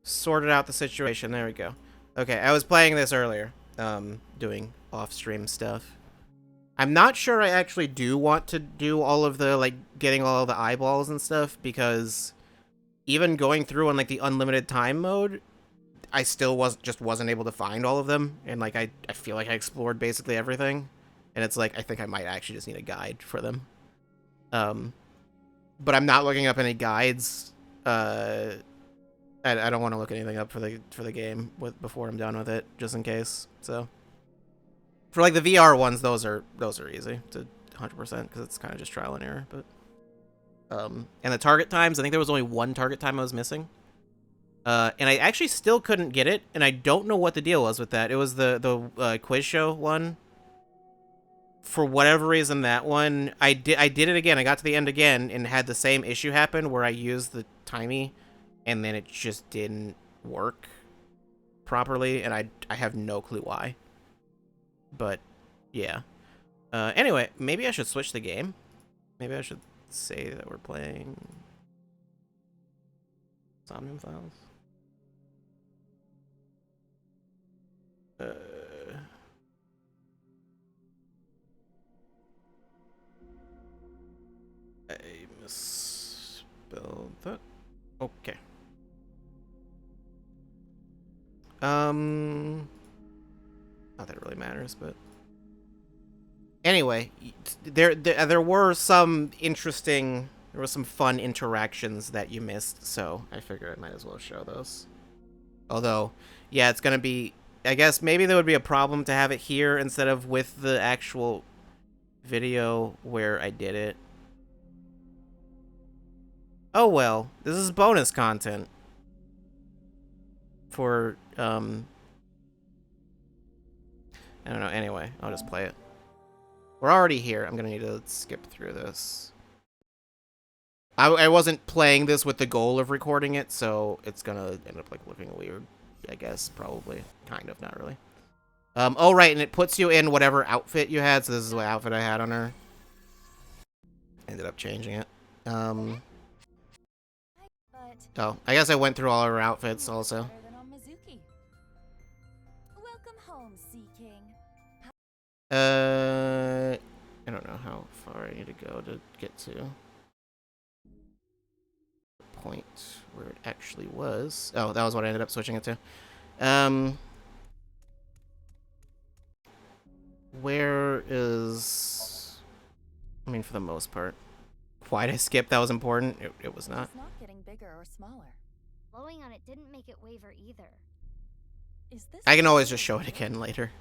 sorted out the situation. There we go. Okay, I was playing this earlier, doing off-stream stuff. I'm not sure I actually do want to do all of the, like, getting all of the eyeballs and stuff, because even going through on, like, the unlimited time mode, I still wasn't able to find all of them, and, like, I feel like I explored basically everything, and it's like, I think I might actually just need a guide for them. But I'm not looking up any guides. I don't want to look anything up for the game before I'm done with it, just in case. So for like the VR ones, those are easy to 100% because it's kind of just trial and error. But and the target times, I think there was only one target time I was missing. And I actually still couldn't get it, and I don't know what the deal was with that. It was the quiz show one. For whatever reason, that one I did it again. I got to the end again and had the same issue happen where I used the timey, and then it just didn't work properly, and I have no clue why. But yeah. Anyway, maybe I should switch the game. Maybe I should say that we're playing Somnium Files. I misspelled that. Okay. Not that it really matters, but anyway, there were some fun interactions that you missed, so I figured I might as well show those. Although, yeah, it's gonna be, I guess maybe there would be a problem to have it here instead of with the actual video where I did it. Oh well, this is bonus content for, I don't know, anyway, I'll just play it. We're already here. I'm gonna need to skip through this. I wasn't playing this with the goal of recording it, so it's gonna end up, like, looking weird, I guess, probably. Kind of, not really. Oh, right, and it puts you in whatever outfit you had, so this is what outfit I had on her. Ended up changing it. Oh, I guess I went through all of her outfits, also. I don't know how far I need to go to get to the point where it actually was. Oh, that was what I ended up switching it to. Where is... I mean, for the most part. Why did I skip? That was important. It was not. It's not getting bigger or smaller. Blowing on it didn't make it waver either. Is this... I can always just show it again later.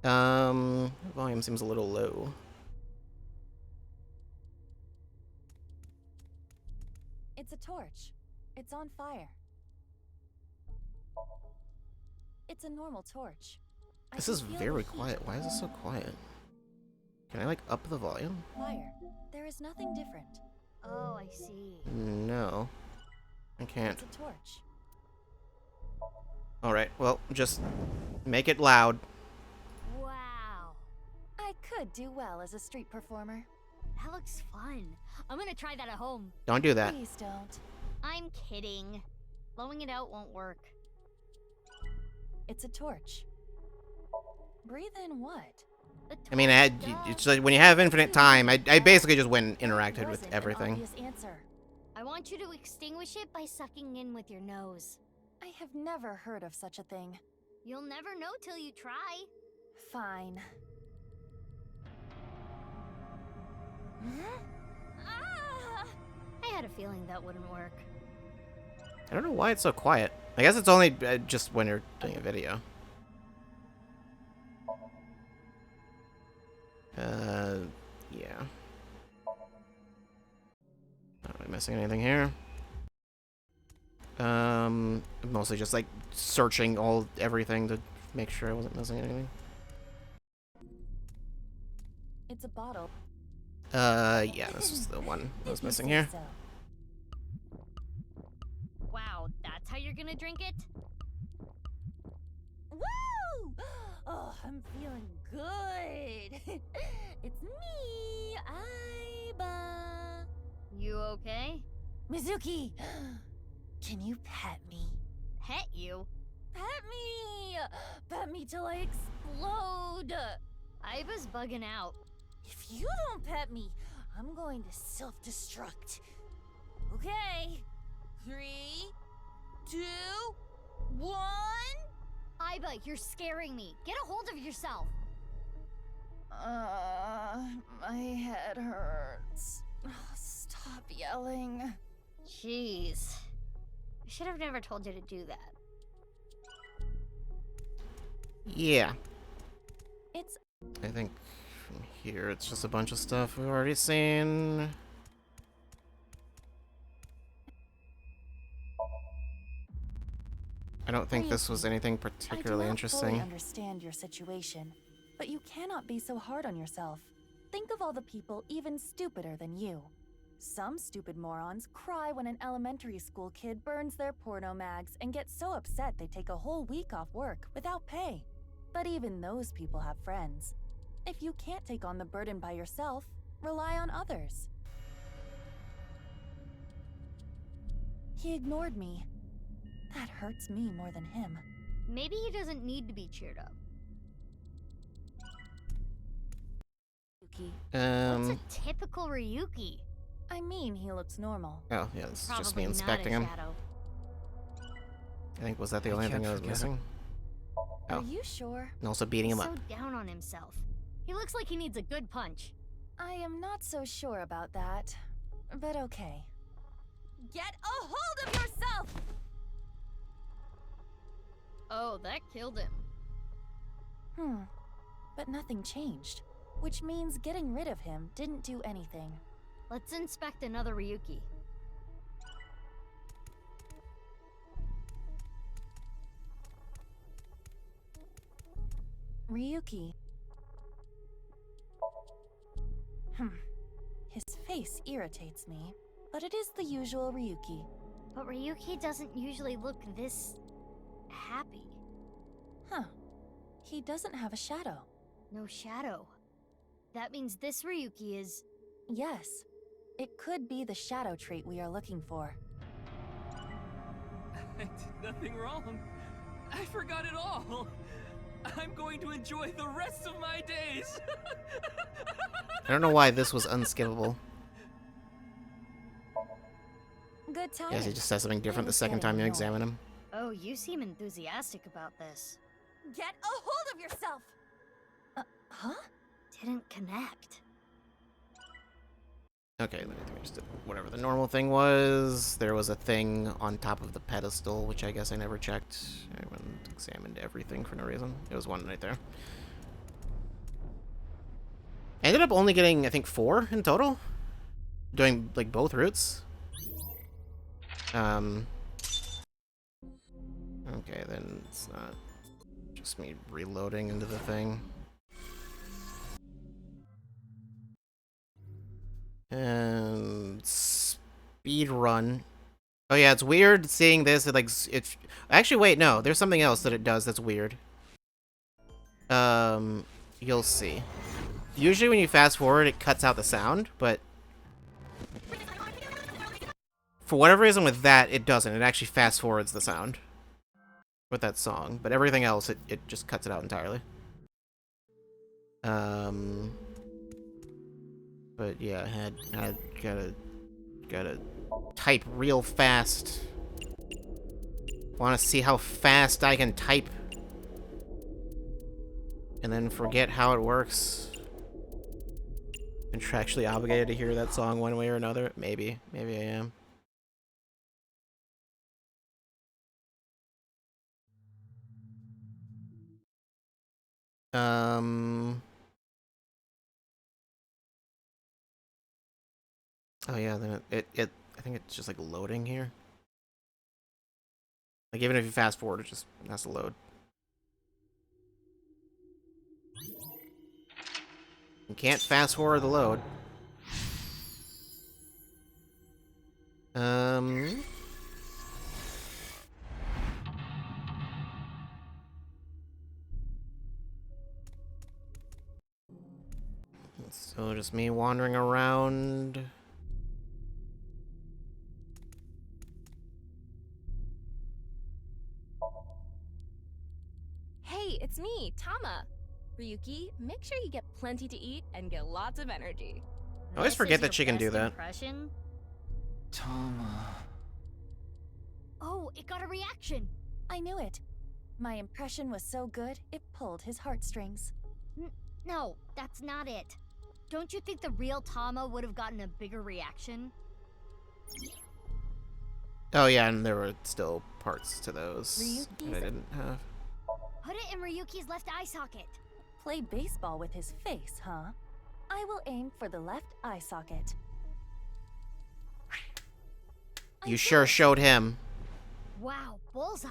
Volume seems a little low. It's a torch. It's on fire. It's a normal torch. This is very quiet. Why is it so quiet? Can I, like, up the volume? Fire. There is nothing different. Oh, I see. No. I can't. It's a torch. Alright, well, just make it loud. Wow. I could do well as a street performer. That looks fun. I'm gonna try that at home. Don't do that. Please don't. I'm kidding. Blowing it out won't work. It's a torch. Breathe in what? I mean, it's like when you have infinite time, I basically just went and interacted with everything. Obvious answer. I want you to extinguish it by sucking in with your nose. I have never heard of such a thing. You'll never know till you try. Fine. Ah! I had a feeling that wouldn't work. I don't know why it's so quiet. I guess it's only just when you're doing a video. Yeah. Not really missing anything here. Mostly just like searching everything to make sure I wasn't missing anything. It's a bottle. Yeah, this was the one I was missing here. So. Wow, that's how you're gonna drink it? Woo! Oh, I'm feeling good. It's me, Aiba. You okay? Mizuki. Can you pet me? Pet you? Pet me! Pet me till I explode! Iba's bugging out. If you don't pet me, I'm going to self-destruct. Okay. 3, 2, 1. Iba, you're scaring me. Get a hold of yourself. My head hurts. Stop yelling. Jeez. I should have never told you to do that. Yeah. It's I think from here it's just a bunch of stuff we've already seen. I don't think this was anything particularly I do not fully interesting. understand your situation, but you cannot be so hard on yourself. Think of all the people even stupider than you. Some stupid morons cry when an elementary school kid burns their porno mags and get so upset they take a whole week off work without pay. But even those people have friends. If you can't take on the burden by yourself, rely on others. He ignored me. That hurts me more than him. Maybe he doesn't need to be cheered up. Yuki. What's a typical Ryuki? I mean, he looks normal. Oh, yeah, this is just Probably me not a inspecting him. shadow. I think, was that the I only thing can't I was forget missing? Are Oh. you sure? And also beating him He's up. so down on himself. He looks like he needs a good punch. I am not so sure about that, but okay. Get a hold of yourself! Oh, that killed him. But nothing changed, which means getting rid of him didn't do anything. Let's inspect another Ryuki. Ryuki. His face irritates me, but it is the usual Ryuki. But Ryuki doesn't usually look this happy. Huh. He doesn't have a shadow. No shadow. That means this Ryuki is... Yes. It could be the shadow trait we are looking for. I did nothing wrong. I forgot it all. I'm going to enjoy the rest of my days. I don't know why this was unskippable. Good time. Guess he just says something different the was second getting time you annoyed. examine him. Oh, you seem enthusiastic about this. Get a hold of yourself! Huh? Didn't connect. Okay, let me just do whatever the normal thing was. There was a thing on top of the pedestal, which I guess I never checked. I went and examined everything for no reason. It was one right there. I ended up only getting, I think, 4 in total. Doing, like, both routes. Okay, then it's not just me reloading into the thing. And speed run. Oh yeah, it's weird seeing this. It like it's actually wait, no, there's something else that it does that's weird. You'll see. Usually when you fast forward, it cuts out the sound, but for whatever reason with that, it doesn't. It actually fast forwards the sound with that song, but everything else, it just cuts it out entirely. But yeah, I gotta type real fast. Want to see how fast I can type, and then forget how it works. Contractually obligated to hear that song one way or another. Maybe I am. Oh yeah, then it I think it's just like loading here. Like even if you fast forward, it just has to load. You can't fast forward the load. So just me wandering around. it's me, Tama. Ryuki, make sure you get plenty to eat and get lots of energy. I always This forget is that your she can do best that. Impression? Tama. Oh, it got a reaction. I knew it. My impression was so good, it pulled his heartstrings. No, that's not it. Don't you think the real Tama would have gotten a bigger reaction? Oh yeah, and there were still parts to those that I Ryuki's- didn't have. Put it in Ryuki's left eye socket. Play baseball with his face, huh? I will aim for the left eye socket. You sure showed him. Wow, bullseye.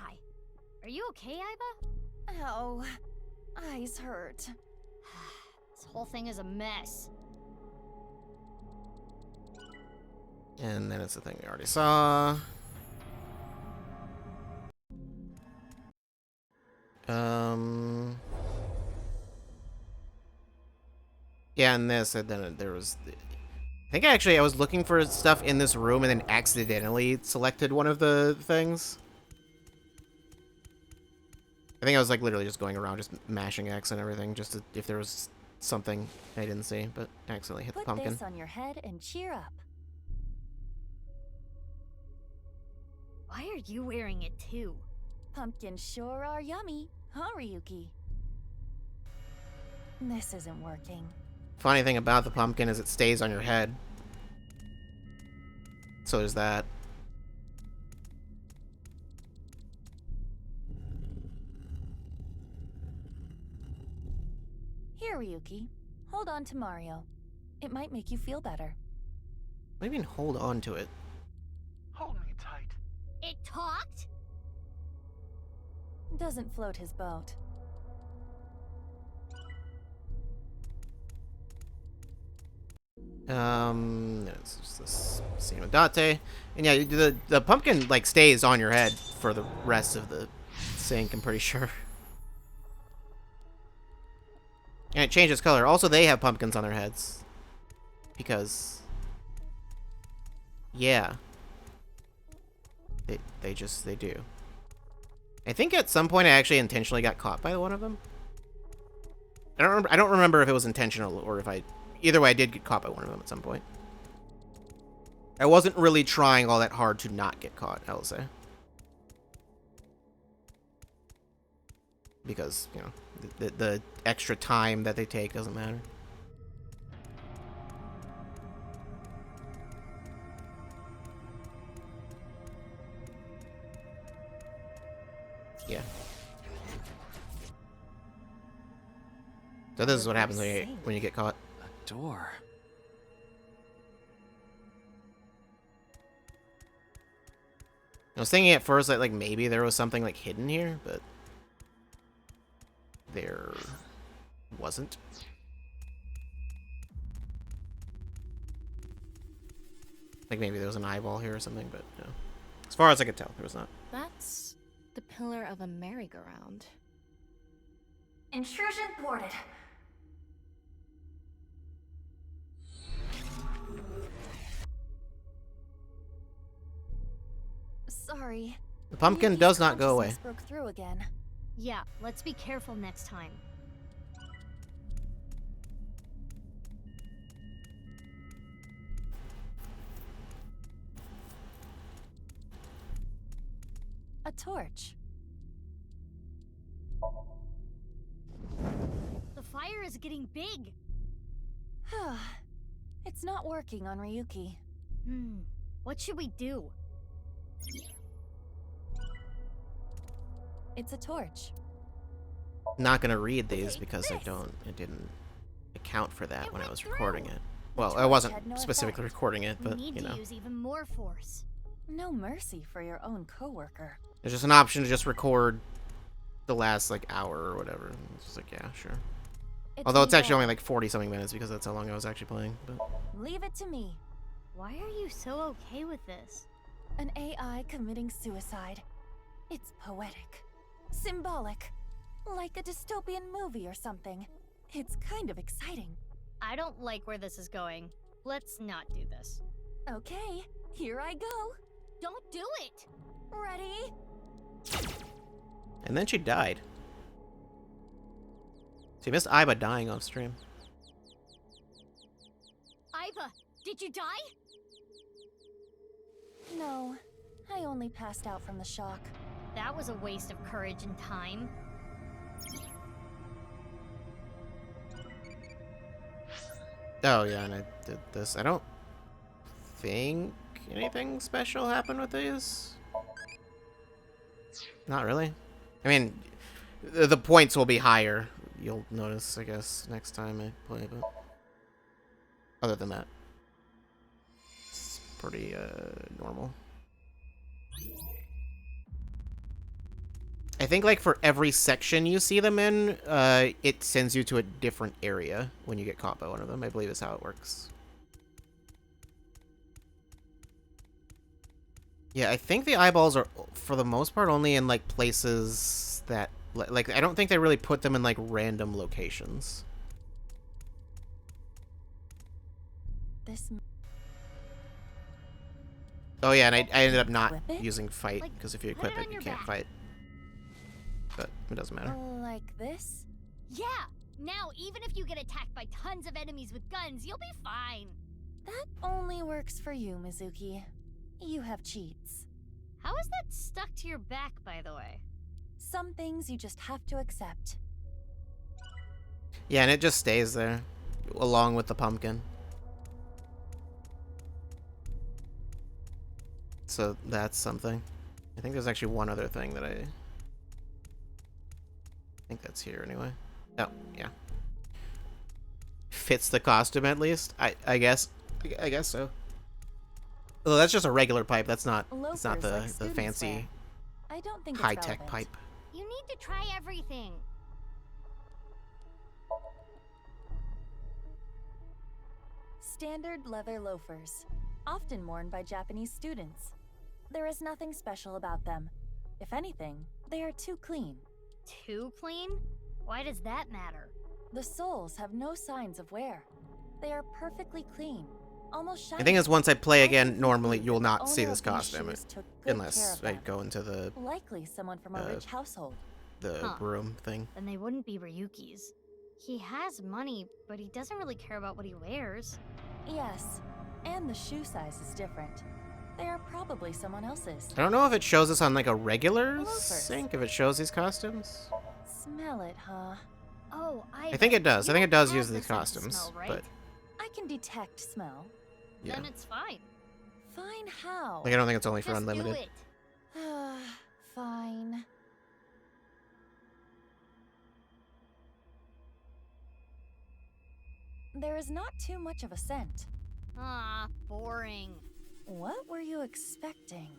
Are you okay, Iba? Ow. Eyes hurt. This whole thing is a mess. And then it's the thing we already saw. Yeah, and this, and then there was... I think actually I was looking for stuff in this room and then accidentally selected one of the things. I think I was like literally just going around just mashing X and everything just to, if there was something I didn't see, but I accidentally hit the Put pumpkin. this on your head and cheer up. Why are you wearing it too? Pumpkins sure are yummy, huh, Ryuki? This isn't working. Funny thing about the pumpkin is it stays on your head. So there's that. Here, Ryuki. Hold on to Mario. It might make you feel better. What do you mean hold on to it? Hold me tight. It talked? Doesn't float his boat. It's just this scene with Date. And yeah, the pumpkin, like, stays on your head for the rest of the sync, I'm pretty sure. And it changes color. Also, they have pumpkins on their heads. Because... yeah. They do. I think at some point I actually intentionally got caught by one of them. I don't remember if it was intentional or if I... Either way, I did get caught by one of them at some point. I wasn't really trying all that hard to not get caught, I will say. Because, you know, the extra time that they take doesn't matter. Yeah. So this is what happens when you get caught. A door. I was thinking at first that like maybe there was something like hidden here, but there wasn't. Like maybe there was an eyeball here or something, but no. As far as I could tell, there was not. That's the pillar of a merry-go-round. Intrusion thwarted. Sorry. The pumpkin Ryuki's does not go away. consciousness broke through again. Yeah, let's be careful next time. A torch. The fire is getting big. It's not working on Ryuki. What should we do? It's a torch. Not gonna read these Okay, because this. it didn't account for that It when I went was through. recording it. Well, I torch wasn't had no specifically effect. recording it, We but need you to know. use even more force. No mercy for your own coworker. There's just an option to just record the last like hour or whatever. It's just like, yeah, sure. Although it's actually only like 40-something minutes because that's how long I was actually playing. But Leave it to me. Why are you so okay with this? An AI committing suicide. It's poetic. Symbolic. Like a dystopian movie or something. It's kind of exciting. I don't like where this is going. Let's not do this. Okay, here I go. Don't do it! Ready? and then she died. So you missed Iba dying off stream. Iva, did you die? No, I only passed out from the shock. That was a waste of courage and time. Oh yeah, and I did this. I don't think anything special happened with these. Not really. I mean, the points will be higher. You'll notice, I guess, next time I play, but other than that, it's pretty normal. I think like for every section you see them in, it sends you to a different area when you get caught by one of them. I believe is how it works. Yeah, I think the eyeballs are, for the most part, only in like places that, like, I don't think they really put them in like random locations. This. Oh yeah, and I ended up not Equip it? using fight, Like, because if you put it equip it, on you your can't back. fight. But it doesn't matter. Like this? Yeah! Now, even if you get attacked by tons of enemies with guns, you'll be fine. That only works for you, Mizuki. You have cheats. How is that stuck to your back, by the way? Some things you just have to accept. Yeah, and it just stays there, along with the pumpkin. So that's something. I think there's actually one other thing that I think that's here anyway. Oh, yeah. Fits the costume at least. I guess so. Oh, that's just a regular pipe. That's not. It's not Loafers the like students fancy wear. I don't think it's high tech relevant. pipe. You need to try everything. Standard leather loafers, often worn by Japanese students. There is nothing special about them. If anything, they are too clean. Too clean? Why does that matter? The soles have no signs of wear. They are perfectly clean, almost shiny. The thing is, once I play I again, think normally the you'll not owner see of this these costume shoes took good care unless of I them. go into the Likely someone from a rich household. Huh. room thing. Then they wouldn't be Ryuki's. He has money, but he doesn't really care about what he wears. Yes, and the shoe size is different. They are probably someone else's. I don't know if it shows this on like a regular Loafers. sync, if it shows these costumes. Smell it, huh? Oh, I think it does. I think it does use these the sense of costumes, smell, right? but I can detect smell. yeah. Then it's fine. Fine how? Like I don't think it's only for Just unlimited. do it. Fine. There is not too much of a scent. Ah, boring. What were you expecting?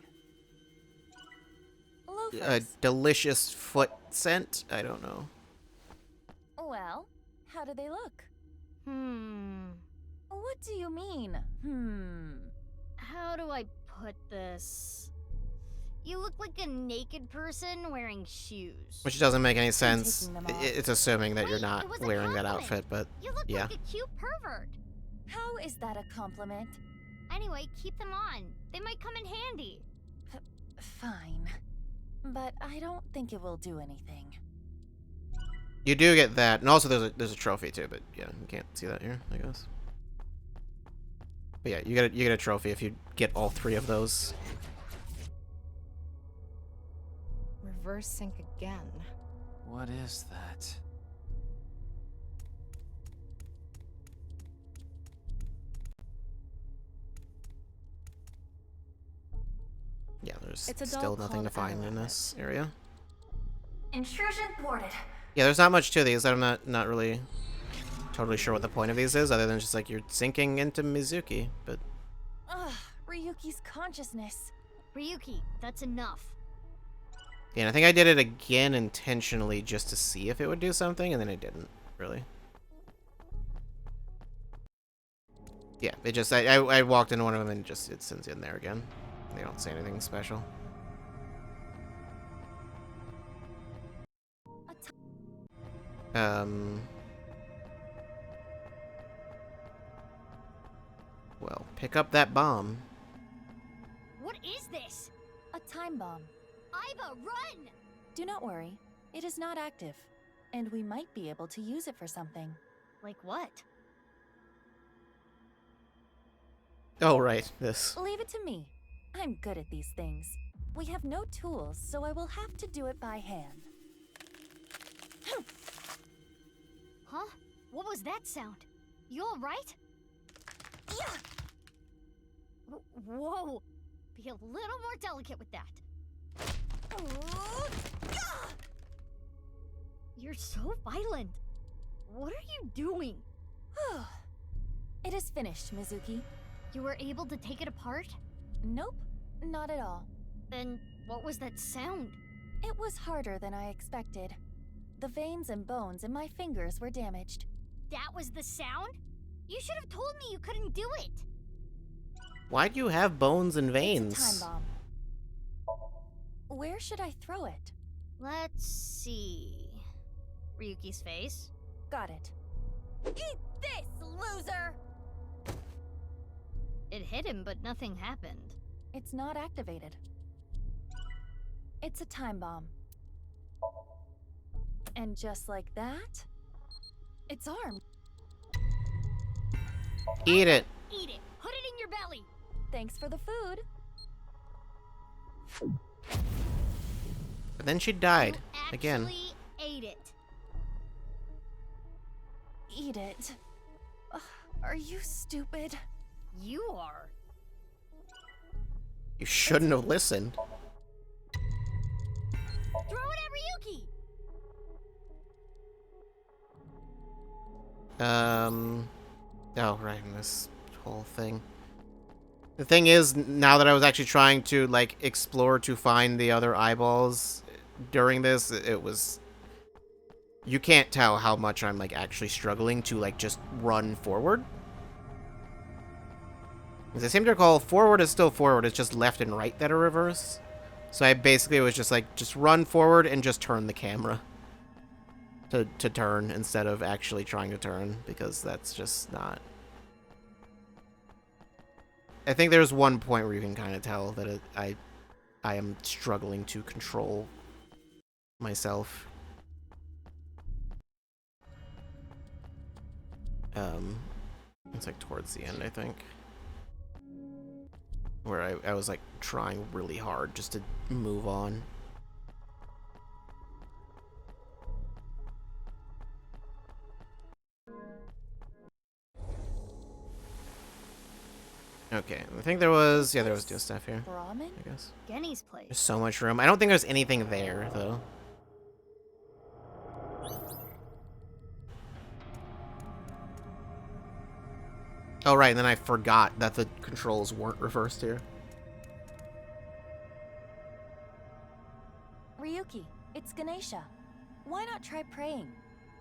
A Loafers. delicious foot scent? I don't know. Well, how do they look? What do you mean? How do I put this? You look like a naked person wearing shoes. Which doesn't make any sense. taking them off. It's assuming that you're Wait, not it was a wearing that compliment. outfit, but You look yeah. like a cute pervert. How is that a compliment? Anyway, keep them on. They might come in handy. Fine. But I don't think it will do anything. You do get that, and also there's a trophy too, but yeah, you can't see that here, I guess. But yeah, you get a trophy if you get all 3 of those. Reverse sync again. What is that? Yeah, there's It's a still doll nothing to called find in this area. Intrusion thwarted. Yeah, there's not much to these. I'm not really totally sure what the point of these is, other than just like you're sinking into Mizuki, but Ugh, Ryuki's consciousness. Ryuki, that's enough. yeah, and I think I did it again intentionally just to see if it would do something, and then it didn't, really. Yeah, it just, I walked into one of them and it sends you in there again. They don't say anything special. Well, pick up that bomb. What is this? A time bomb. Iva, run! Do not worry. It is not active. And we might be able to use it for something. Like what? Oh, right, this. Leave it to me. I'm good at these things. We have no tools, so I will have to do it by hand. Huh? What was that sound? You alright? Yeah. Whoa! Be a little more delicate with that. You're so violent. What are you doing? It is finished, Mizuki. You were able to take it apart? Nope, not at all. Then what was that sound? It was harder than I expected. The veins and bones in my fingers were damaged. That was the sound? You should have told me you couldn't do it. Why do you have bones and It's a veins? time bomb. Where should I throw it? Let's see. Ryuki's face. Got it. Eat this, loser! It hit him, but nothing happened. It's not activated. It's a time bomb. And just like that, it's armed. Eat it. Eat it. Put it in your belly. Thanks for the food. But then she died. You Again. actually ate it. Eat it. Ugh, are you stupid? You are. You shouldn't have listened. Throw it at Ryuki. Oh, right, in this whole thing. The thing is, now that I was actually trying to, like, explore to find the other eyeballs during this, it was... You can't tell how much I'm, like, actually struggling to, like, just run forward. As I seem to recall, forward is still forward, it's just left and right that are reverse. So I basically was just like, just run forward and just turn the camera to turn instead of actually trying to turn, because that's just not... I think there's one point where you can kind of tell that I am struggling to control myself. It's like towards the end, I think. Where I was like trying really hard just to move on. Okay, I think there was, yeah, there was just stuff here, Ramen? I guess. Genny's place. There's so much room. I don't think there's anything there, though. Oh, right, and then I forgot that the controls weren't reversed here. Ryuki, it's Ganesha. Why not try praying?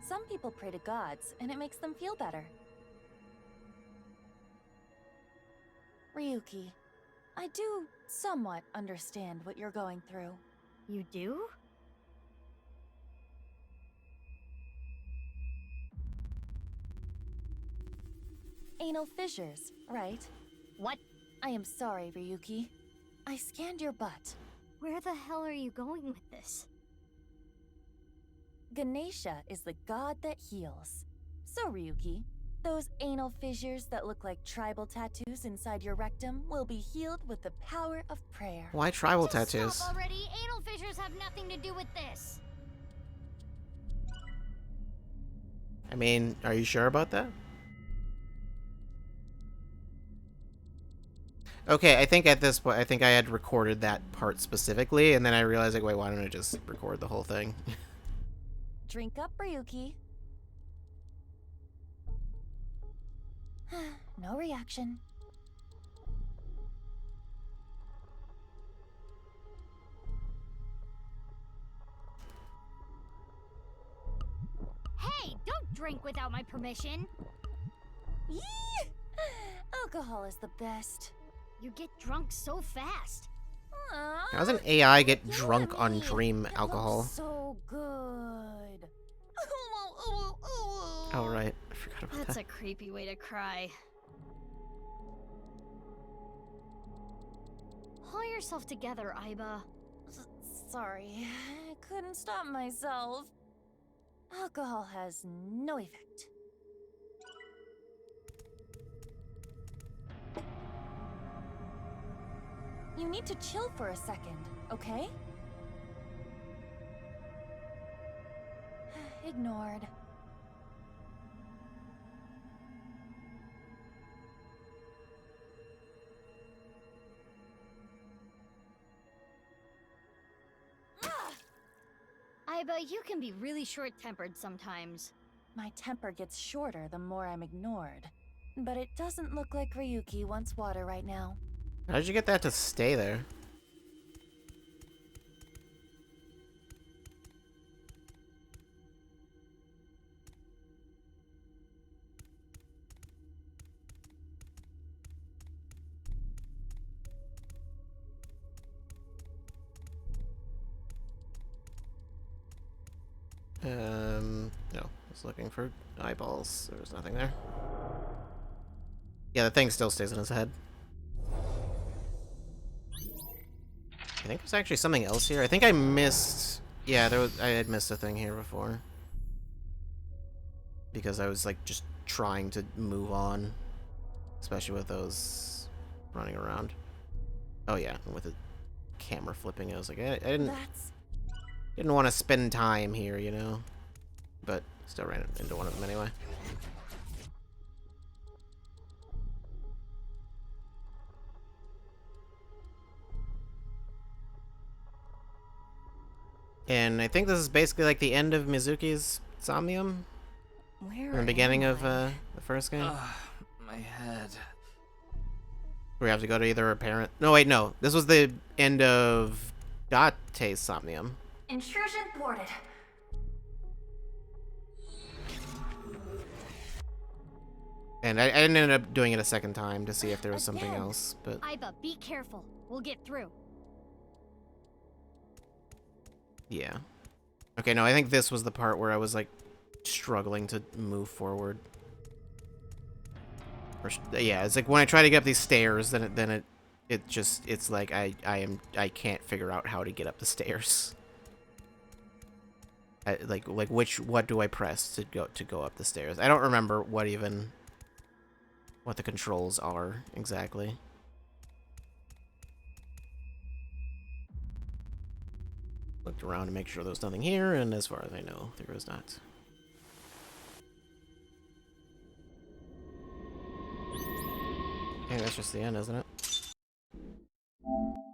Some people pray to gods, and it makes them feel better. Ryuki, I do somewhat understand what you're going through. You do? Anal fissures, right? What? I am sorry, Ryuki. I scanned your butt. Where the hell are you going with this? Ganesha is the god that heals. So, Ryuki, those anal fissures that look like tribal tattoos inside your rectum will be healed with the power of prayer. Why tribal Just tattoos? Stop already. Anal fissures have nothing to do with this. I mean, are you sure about that? Okay, I think at this point, I think I had recorded that part specifically, and then I realized, like, wait, why don't I just record the whole thing? Drink up, Ryuki. No reaction. Hey, don't drink without my permission. Yee! Alcohol is the best. You get drunk so fast. How does an AI get drunk Yummy. on dream It alcohol? looks so good. Oh, right. I forgot about That's that. a creepy way to cry. Pull yourself together, Aiba. Sorry, I couldn't stop myself. Alcohol has no effect. You need to chill for a second, okay? Ignored. Aiba, you can be really short-tempered sometimes. My temper gets shorter the more I'm ignored. But it doesn't look like Ryuki wants water right now. How did you get that to stay there? No. I was looking for eyeballs. There was nothing there. Yeah, the thing still stays in his head. I think there's actually something else here. I think I missed... Yeah, I had missed a thing here before. Because I was, like, just trying to move on. Especially with those running around. Oh, yeah, and with the camera flipping, I was like, I didn't want to spend time here, you know? But still ran into one of them anyway. And I think this is basically like the end of Mizuki's Somnium. Where In the beginning am of I? the first game. My head. We have to go to either a parent... No, wait, no. This was the end of Date's Somnium. Intrusion thwarted. And I didn't end up doing it a second time to see if there was something Again. else, but... Aiba, be careful. We'll get through. Yeah. Okay, no, I think this was the part where I was, like, struggling to move forward. Or, yeah, it's like when I try to get up these stairs, then it's like I can't figure out how to get up the stairs. What do I press to go up the stairs? I don't remember what the controls are exactly. Looked around to make sure there was nothing here, and as far as I know, there was not. Okay, that's just the end, isn't it?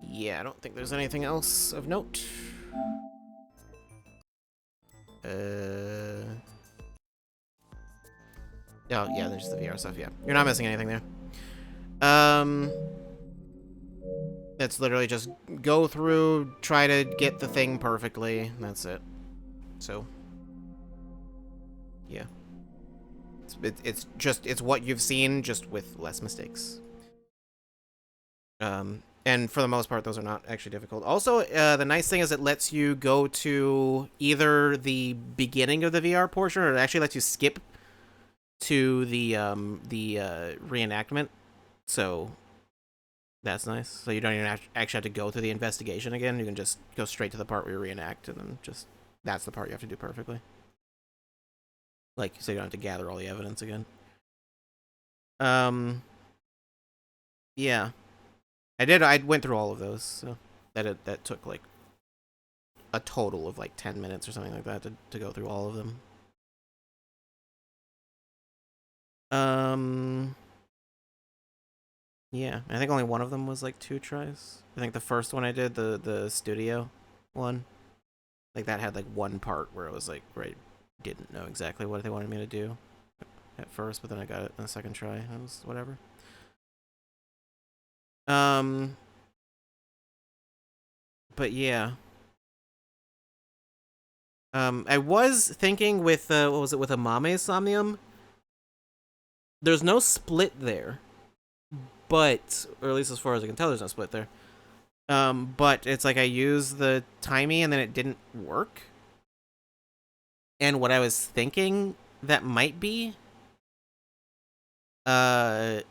Yeah, I don't think there's anything else of note. Oh, yeah, there's the VR stuff, yeah. You're not missing anything there. It's literally just go through, try to get the thing perfectly, and that's it. So, yeah. It's what you've seen, just with less mistakes. And for the most part, those are not actually difficult. Also, the nice thing is it lets you go to either the beginning of the VR portion, or it actually lets you skip to the reenactment. So that's nice. So you don't even actually have to go through the investigation again. You can just go straight to the part where you reenact, and then just that's the part you have to do perfectly. Like, so you don't have to gather all the evidence again. Yeah. I went through all of those, so that took like a total of like 10 minutes or something like that to go through all of them. Yeah, I think only one of them was like 2 tries. I think the first one I did, the studio one, like that had like one part where it was like where I didn't know exactly what they wanted me to do at first, but then I got it in the second try. It was whatever. But yeah. I was thinking with what was it, with Amame's Somnium? There's no split there. But, or at least as far as I can tell, there's no split there. But it's like I used the timey and then it didn't work. And what I was thinking that might be, I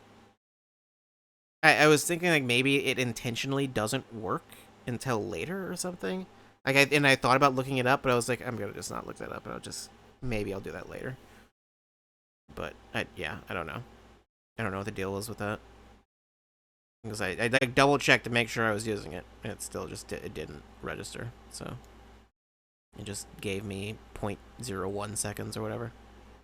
was thinking like maybe it intentionally doesn't work until later or something. Like I thought about looking it up, but I was like, I'm gonna just not look that up, and I'll just maybe I'll do that later. But yeah, I don't know. I don't know what the deal was with that. Because I like double checked to make sure I was using it, and it still just it didn't register. So it just gave me 0.01 seconds or whatever.